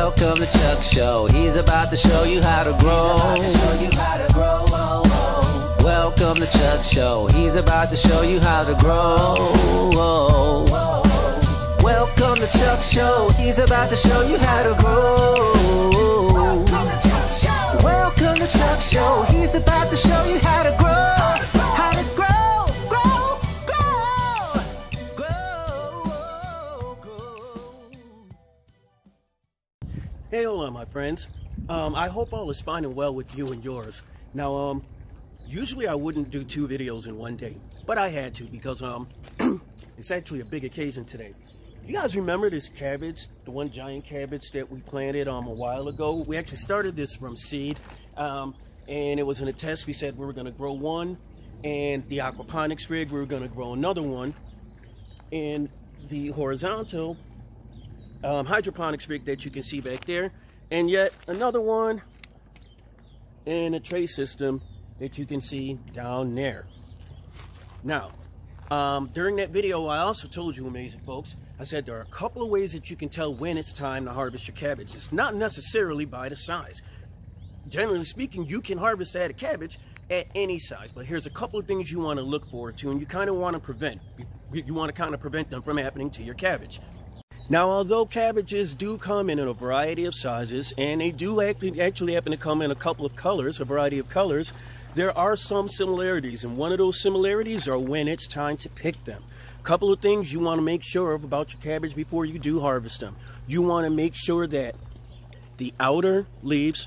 Welcome to Chuck Show. He's about to show you how to grow. Welcome to Chuck Show. He's about to show you how to grow. Welcome to Chuck Show. He's about to show you how to grow. Welcome to Chuck Show. He's about to show you how to grow. How to grow. Hey, hola, my friends. I hope all is fine and well with you and yours. Now, usually I wouldn't do 2 videos in one day, but I had to because it's actually a big occasion today. You guys remember this cabbage, the one giant cabbage that we planted a while ago? We actually started this from seed, and it was in a test. We said we were going to grow one, and the aquaponics rig, we were going to grow another one, and the horizontal hydroponics rig that you can see back there, and yet another one in a tray system that you can see down there. Now, during that video, I also told you, amazing folks, I said there are a couple of ways that you can tell when it's time to harvest your cabbage. It's not necessarily by the size. Generally speaking, you can harvest that cabbage at any size, but here's a couple of things you want to look forward to, and you kind of want to prevent. You want to kind of prevent them from happening to your cabbage. Now, although cabbages do come in a variety of sizes, and they do actually happen to come in a couple of colors, a variety of colors, there are some similarities, and one of those similarities are when it's time to pick them. A couple of things you want to make sure of about your cabbage before you do harvest them. You want to make sure that the outer leaves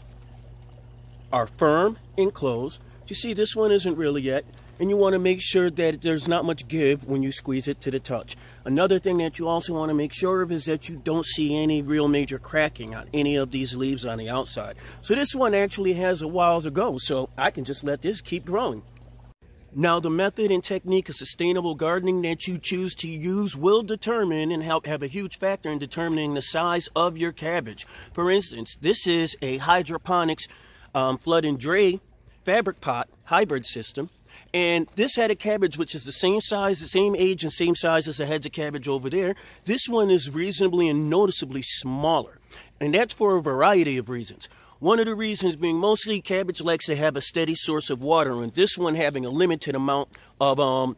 are firm and closed. You see, this one isn't really yet. And you want to make sure that there's not much give when you squeeze it to the touch. Another thing that you also want to make sure of is that you don't see any real major cracking on any of these leaves on the outside. So this one actually has a while to go, so I can just let this keep growing. Now, the method and technique of sustainable gardening that you choose to use will determine and have a huge factor in determining the size of your cabbage. For instance, this is a hydroponics flood and drain fabric pot hybrid system. And this had a cabbage which is the same size, the same age, and same size as the heads of cabbage over there. This one is reasonably and noticeably smaller. And that's for a variety of reasons. One of the reasons being mostly cabbage likes to have a steady source of water, and this one having a limited amount of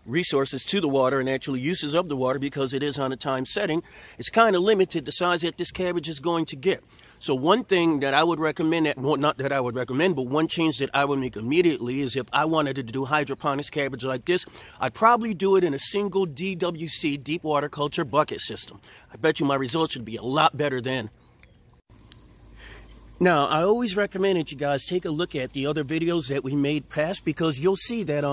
resources to the water and actually uses of the water because it is on a time setting. It's kind of limited the size that this cabbage is going to get. So one thing that I would recommend, well, not that I would recommend, but one change that I would make immediately is if I wanted to do hydroponics cabbage like this, I'd probably do it in a single DWC, deep water culture bucket system. I bet you my results would be a lot better then. Now, I always recommend that you guys take a look at the other videos that we made past, because you'll see that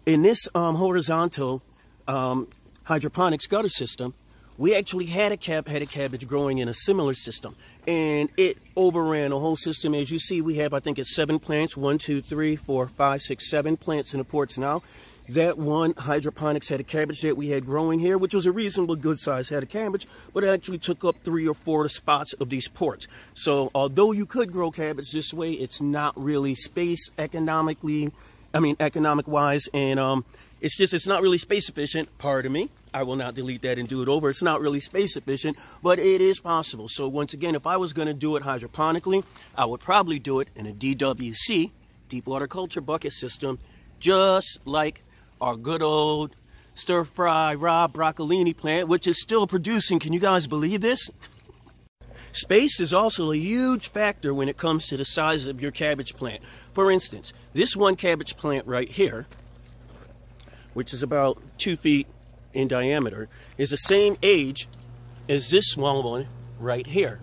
in this horizontal hydroponics gutter system, we actually had a cabbage growing in a similar system, and it overran a whole system. As you see, we have, I think it's 7 plants, 1, 2, 3, 4, 5, 6, 7 plants in the ports now. That one hydroponics head of cabbage that we had growing here, which was a reasonable good size head of cabbage, but it actually took up 3 or 4 spots of these ports. So although you could grow cabbage this way, it's not really economic wise, and it's not really space efficient. Pardon me, I will not delete that and do it over. It's not really space efficient, but it is possible. So once again, if I was going to do it hydroponically, I would probably do it in a DWC, deep water culture bucket system, just like our good old stir-fry raw broccolini plant, which is still producing. Can you guys believe this? Space is also a huge factor when it comes to the size of your cabbage plant. For instance, this one cabbage plant right here, which is about 2 feet in diameter, is the same age as this small one right here,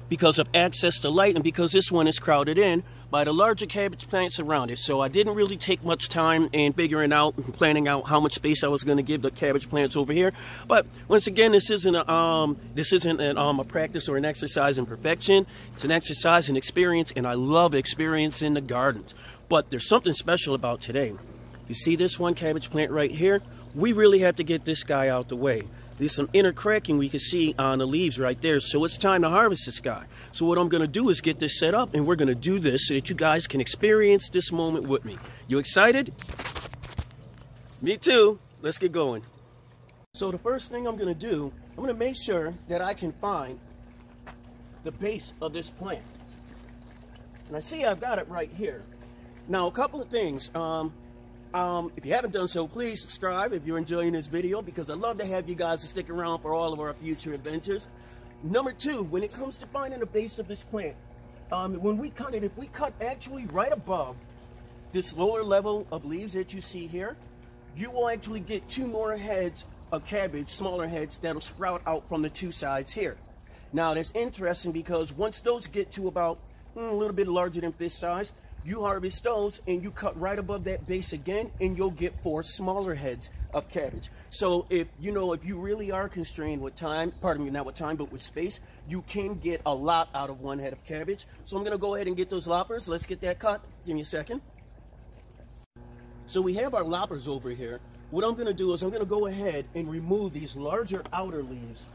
because of access to light and because this one is crowded in by the larger cabbage plants around it. So I didn't really take much time in figuring out and planning out how much space I was going to give the cabbage plants over here. But once again, this isn't a practice or an exercise in perfection. It's an exercise in experience, and I love experience in the gardens. But there's something special about today. You see this one cabbage plant right here? We really have to get this guy out the way. There's some inner cracking we can see on the leaves right there, so it's time to harvest this guy. So what I'm going to do is get this set up, and we're going to do this so that you guys can experience this moment with me. You excited? Me too. Let's get going. So the first thing I'm going to do, I'm going to make sure that I can find the base of this plant. And I see I've got it right here. Now, a couple of things. If you haven't done so, please subscribe if you're enjoying this video, because I'd love to have you guys to stick around for all of our future adventures. Number two, when it comes to finding the base of this plant, when we cut it, if we cut actually right above this lower level of leaves that you see here, you will actually get 2 more heads of cabbage, smaller heads, that'll sprout out from the 2 sides here. Now, that's interesting because once those get to about a little bit larger than fist size, you harvest those and you cut right above that base again, and you'll get 4 smaller heads of cabbage. So if you really are constrained with time, pardon me, not with time, but with space, you can get a lot out of 1 head of cabbage. So I'm going to go ahead and get those loppers. Let's get that cut. Give me a second. So we have our loppers over here. What I'm going to do is I'm going to go ahead and remove these larger outer leaves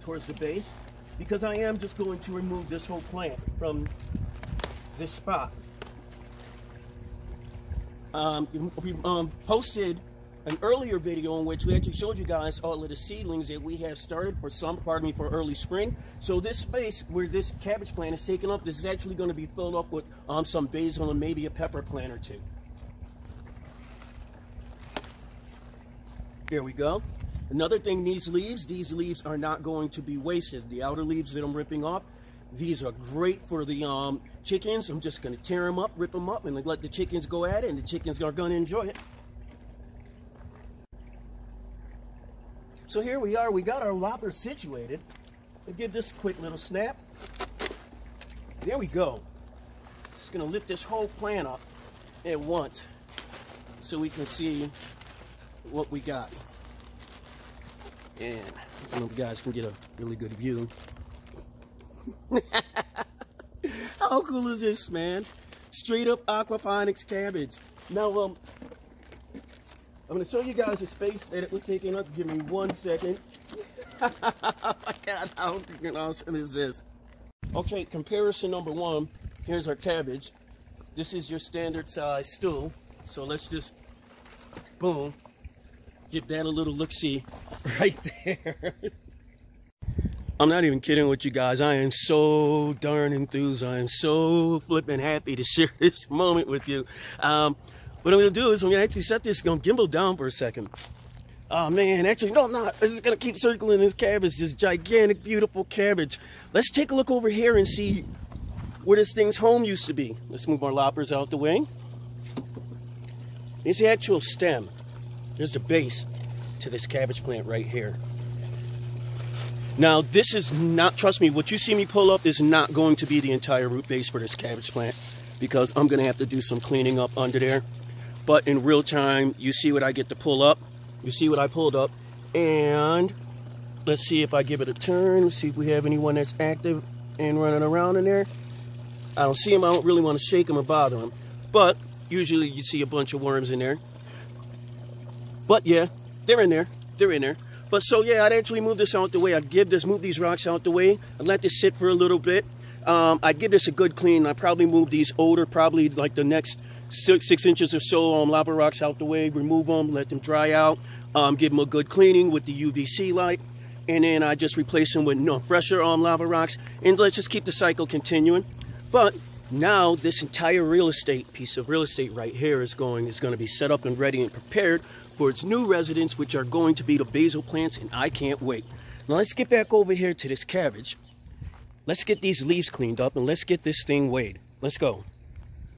towards the base, because I am just going to remove this whole plant from this spot. We posted an earlier video in which we actually showed you guys all of the seedlings that we have started for for early spring. So this space where this cabbage plant is taken up, this is actually going to be filled up with some basil and maybe a pepper plant or 2. There we go. Another thing, these leaves are not going to be wasted. The outer leaves that I'm ripping off, these are great for the chickens. I'm just going to tear them up, rip them up, and let the chickens go at it, and the chickens are going to enjoy it. So here we are. We got our lopper situated. We'll give this a quick little snap. There we go. Just going to lift this whole plant up at once so we can see what we got. And I don't know if you guys can get a really good view. How cool is this, man? Straight up aquaponics cabbage. Now, I'm going to show you guys the space that it was taking up. Give me 1 second. Oh my God, how awesome is this? Okay, comparison number 1. Here's our cabbage. This is your standard size stool. So let's just, boom, give that a little look-see right there. I'm not even kidding with you guys. I am so darn enthused. I am so flippin' happy to share this moment with you. What I'm going to do is I'm going to actually set this gimbal down for a second. Oh, man. Actually, no, I'm not. I'm just going to keep circling this cabbage, this gigantic, beautiful cabbage. Let's take a look over here and see where this thing's home used to be. Let's move our loppers out the way. Here's the actual stem. There's the base to this cabbage plant right here. Now, this is not, trust me, what you see me pull up is not going to be the entire root base for this cabbage plant, because I'm going to have to do some cleaning up under there. But in real time, you see what I get to pull up. You see what I pulled up. And let's see if I give it a turn. Let's see if we have anyone that's active and running around in there. I don't see them. I don't really want to shake them or bother them. But usually you see a bunch of worms in there. But yeah, they're in there. They're in there. But so yeah, I'd actually move this out the way. I'd move these rocks out the way. I'd let this sit for a little bit. I'd give this a good clean. I'd probably move these older, probably like the next 6 inches or so, lava rocks out the way. Remove them, let them dry out. Give them a good cleaning with the UVC light. And then I just replace them with fresher lava rocks. And let's just keep the cycle continuing. But now this entire piece of real estate right here is going to be set up and ready and prepared for its new residents, which are going to be the basil plants, and I can't wait. Now let's get back over here to this cabbage. Let's get these leaves cleaned up and let's get this thing weighed. Let's go.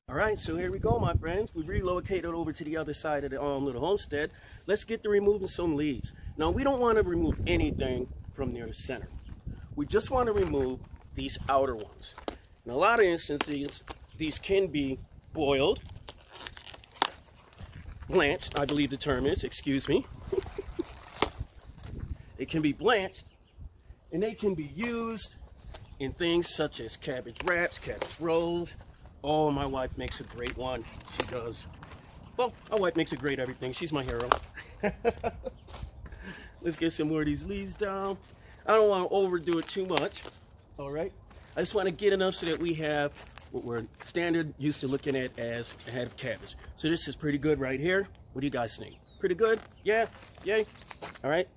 All right, so here we go, my friends. We relocated over to the other side of the little homestead. Let's get to removing some leaves. Now, we don't want to remove anything from near the center. We just want to remove these outer ones. In a lot of instances, these can be boiled, blanched, I believe the term is, excuse me. It can be blanched, and they can be used in things such as cabbage wraps, cabbage rolls. Oh, my wife makes a great one. She does. Well, my wife makes a great everything. She's my hero. Let's get some more of these leaves down. I don't want to overdo it too much. All right. I just want to get enough so that we have what we're standard used to looking at as a head of cabbage. So this is pretty good right here. What do you guys think? Pretty good? Yeah? Yay? All right.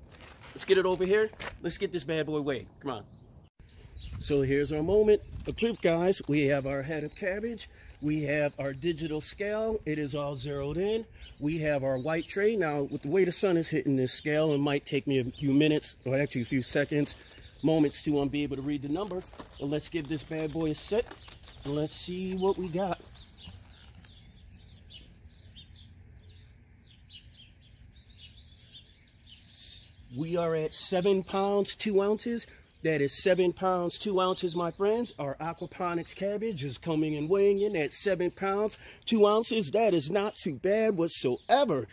Let's get it over here. Let's get this bad boy weighed. Come on. So here's our moment of truth, guys. We have our head of cabbage. We have our digital scale. It is all zeroed in. We have our white tray. Now, with the way the sun is hitting this scale, it might take me a few minutes, or actually a few seconds, moments to be able to read the number. But let's give this bad boy a set, and let's see what we got. We are at 7 pounds, 2 ounces. That is 7 pounds, 2 ounces, my friends. Our aquaponics cabbage is coming and weighing in at 7 pounds, 2 ounces. That is not too bad whatsoever.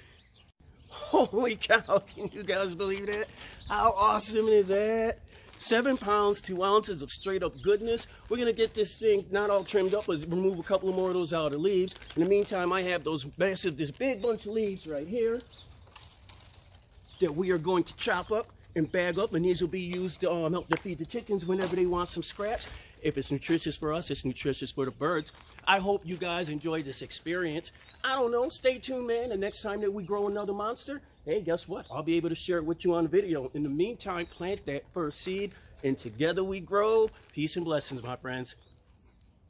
Holy cow, can you guys believe that? How awesome is that? 7 pounds, 2 ounces of straight up goodness. We're gonna get this thing not all trimmed up, let's remove a couple more of those outer leaves. In the meantime, I have this big bunch of leaves right here that we are going to chop up and bag up, and these will be used to help to feed the chickens whenever they want some scraps. If it's nutritious for us, it's nutritious for the birds. I hope you guys enjoyed this experience. I don't know, stay tuned, man. The next time that we grow another monster, hey, guess what? I'll be able to share it with you on video. In the meantime, plant that first seed, and together we grow. Peace and blessings, my friends.